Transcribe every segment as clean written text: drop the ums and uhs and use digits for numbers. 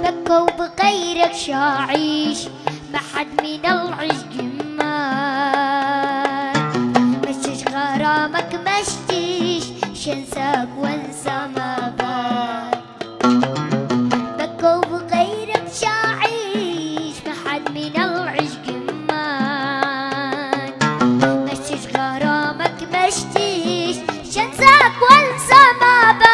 بكى وبغيرك شاعيش ما حد من العشق مات، مشيش غرامك مشتيش شنساك وانسى ما بات. بكى وبغيرك شاعيش ما حد من العشق مات، مشيش غرامك مشتيش شنساك وانسى ما بات.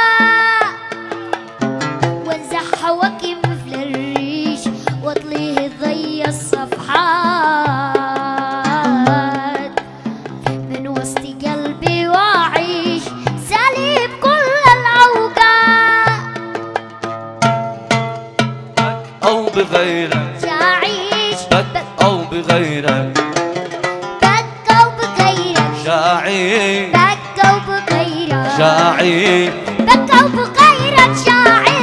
وانزح هواكي مثل الريش واطليه ضي الصفحات من وسط قلبي واعيش سالي بكل الاوقات. أو بغيرك شاعيش بك أو بغيرك بك وبغيرك شاعي بك وبغيرك شاعي بك وبغيرك شاعيش.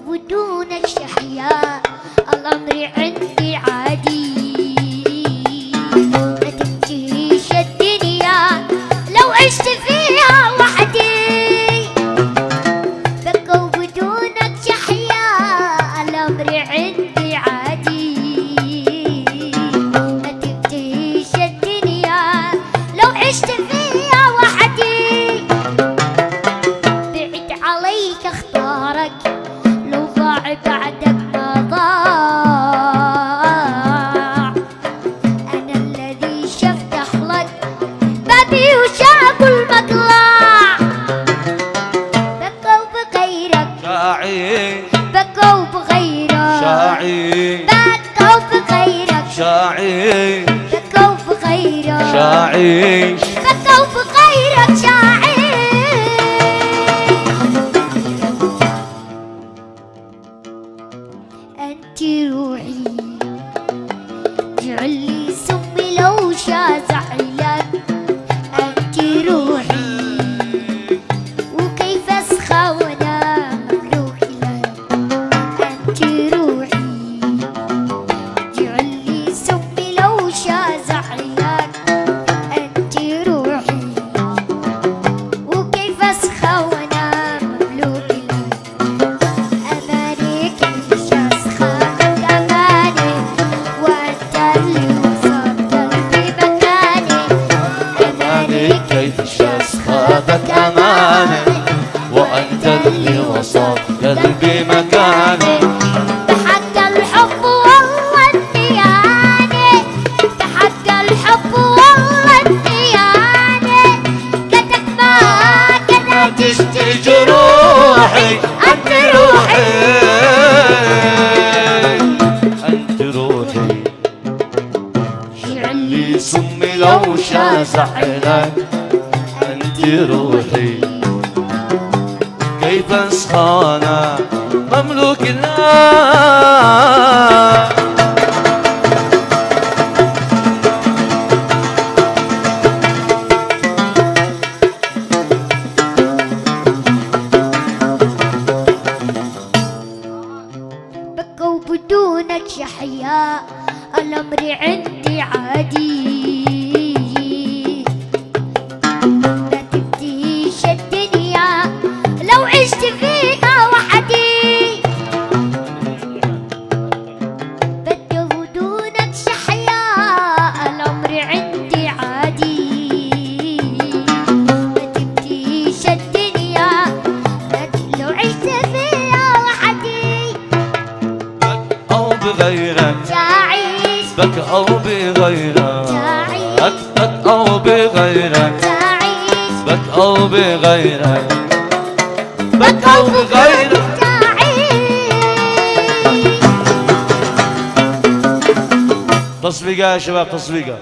بدونك شحياء الأمر عندي عادي، ما تنتهيش الدنيا لو عشت فيها وحدي. بكى وبدونك شحياء الأمر عندي عادي، ما تنتهيش الدنيا لو عشت فيها وحدي. بعد عليك اختارك لو ضاع بعدك ما ضاع، أنا الذي شفتح لك بابي وشاق المقلاع. بكى وبغيرك شاعي بكى وبغيرك شاعي بكى وبغيرك شاعي بكى وبغيرك شاعي بكى وبغيرك شاعي. أنت روحي جعلي سمي لو شازع لك. أنت روحي وكيف أسخى وأنا مملوك لك. أنت روحي جعلي سمي لو شازع لك. أنت روحي وكيف أسخى وأنا مملوك لك. أمانيك مش أسخافك أماني وأنت اللي وصلت قلبي مكاني. أماني كيف شسخاتك أماني وأنت اللي وصلت قلبي مكاني. بحق الحب والله الديانة بحق الحب والله الديانة قدك ما قدك تشتي جروحي أنت روحي أنت روحي شعلي لي سمي لو شازع لك. أنت روحي كيف أسخانا مملوك لك. بكى وبدونك شحياء الأمر عندي عادي، ما تنتهيش الدنيا لو عشت فيها وحدي. بكى وبدونك شحياء الأمر عندي عادي، ما تنتهيش الدنيا لو عشت فيها وحدي. أو بغيرك تعيش بك أو بغيرك تعيش بك أو بغيرك تعيش بك أو بغيرك بك أو بغيرك. تصفيقة يا شباب تصفيقة.